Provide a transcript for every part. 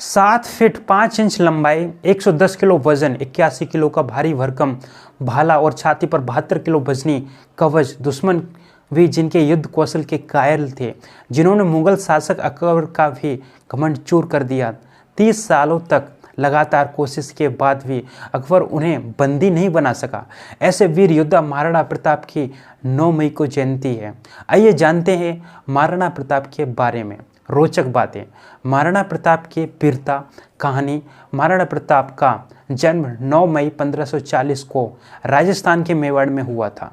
7 feet 5 inch लंबाई, 110 kilo वजन, 81 kilo का भारी भरकम भाला और छाती पर 72 किलो वजनी कवच, दुश्मन भी जिनके युद्ध कौशल के कायल थे, जिन्होंने मुगल शासक अकबर का भी घमंड चूर कर दिया। 30 सालों तक लगातार कोशिश के बाद भी अकबर उन्हें बंदी नहीं बना सका। ऐसे वीर योद्धा महाराणा प्रताप की 9 मई को जयंती है। आइए जानते हैं महाराणा प्रताप के बारे में रोचक बातें। महाराणा प्रताप की वीरता कहानी। महाराणा प्रताप का जन्म 9 मई 1540 को राजस्थान के मेवाड़ में हुआ था।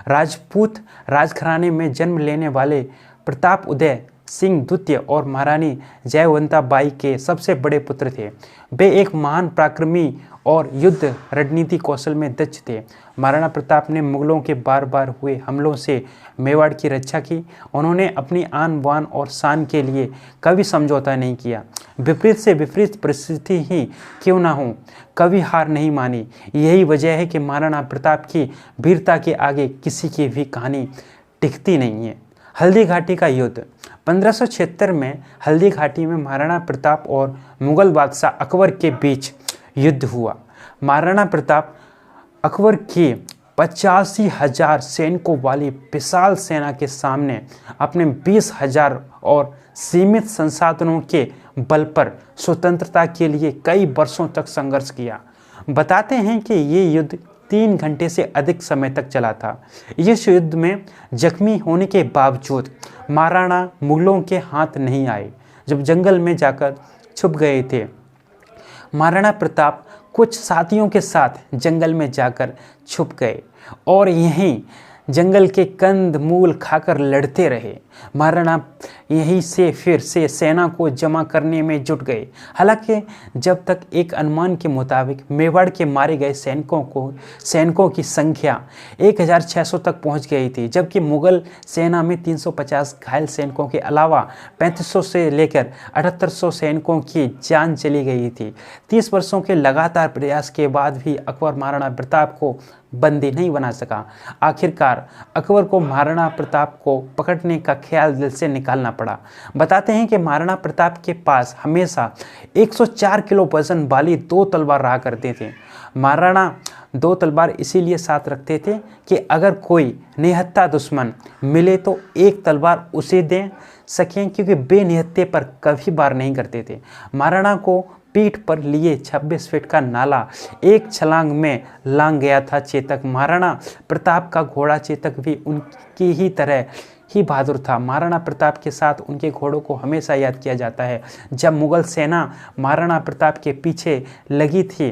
राजपूत राजघराने में जन्म लेने वाले प्रताप उदय सिंह द्वितीय और महारानी जयवंता बाई के सबसे बड़े पुत्र थे। वे एक महान पराक्रमी और युद्ध रणनीति कौशल में दक्ष थे। महाराणा प्रताप ने मुगलों के बार बार हुए हमलों से मेवाड़ की रक्षा की। उन्होंने अपनी आन बान और शान के लिए कभी समझौता नहीं किया। विपरीत से विपरीत परिस्थिति ही क्यों ना हो, कभी हार नहीं मानी। यही वजह है कि महाराणा प्रताप की वीरता के आगे किसी की भी कहानी टिकती नहीं है। हल्दी घाटी का युद्ध। 1576 में हल्दी घाटी में महाराणा प्रताप और मुगल बादशाह अकबर के बीच युद्ध हुआ। महाराणा प्रताप अकबर की 85,000 सैनिकों वाली विशाल सेना के सामने अपने 20,000 और सीमित संसाधनों के बल पर स्वतंत्रता के लिए कई वर्षों तक संघर्ष किया। बताते हैं कि ये युद्ध 3 घंटे से अधिक समय तक चला था। इस युद्ध में जख्मी होने के बावजूद महाराणा मुगलों के हाथ नहीं आए। जब जंगल में जाकर छुप गए थे, महाराणा प्रताप कुछ साथियों के साथ जंगल में जाकर छुप गए और यहीं जंगल के कंद मूल खाकर लड़ते रहे। महाराणा यहीं से फिर से सेना को जमा करने में जुट गए। हालांकि जब तक एक अनुमान के मुताबिक मेवाड़ के मारे गए सैनिकों की संख्या 1,600 तक पहुंच गई थी, जबकि मुगल सेना में 350 घायल सैनिकों के अलावा 3500 से लेकर 7800 सैनिकों की जान चली गई थी। 30 वर्षों के लगातार प्रयास के बाद भी अकबर महाराणा प्रताप को बंदी नहीं बना सका। आखिरकार अकबर को महाराणा प्रताप को पकड़ने का ख्याल दिल से निकालना पड़ा। बताते हैं कि महाराणा प्रताप के पास हमेशा 104 किलो वजन वाली 2 तलवार रहा करते थे। महाराणा 2 तलवार इसीलिए साथ रखते थे कि अगर कोई निहत्था दुश्मन मिले तो एक तलवार उसे दे सकें, क्योंकि बेनिहत्थे पर कभी वार नहीं करते थे। महाराणा को पीठ पर लिए 26 फीट का नाला एक छलांग में लांग गया था चेतक। महाराणा प्रताप का घोड़ा चेतक भी उनकी ही तरह ही बहादुर था। महाराणा प्रताप के साथ उनके घोड़ों को हमेशा याद किया जाता है। जब मुगल सेना महाराणा प्रताप के पीछे लगी थी,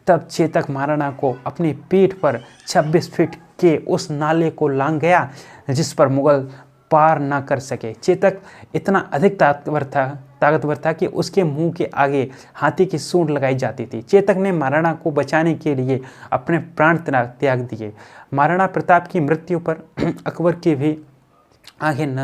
तब चेतक महाराणा को अपनी पीठ पर 26 फीट के उस नाले को लांग गया जिस पर मुगल पार ना कर सके। चेतक इतना अधिक ताकतवर था कि उसके मुंह के आगे हाथी की सूंड लगाई जाती थी। चेतक ने महाराणा को बचाने के लिए अपने प्राण त्याग दिए। महाराणा प्रताप की मृत्यु पर अकबर की भी आंखें न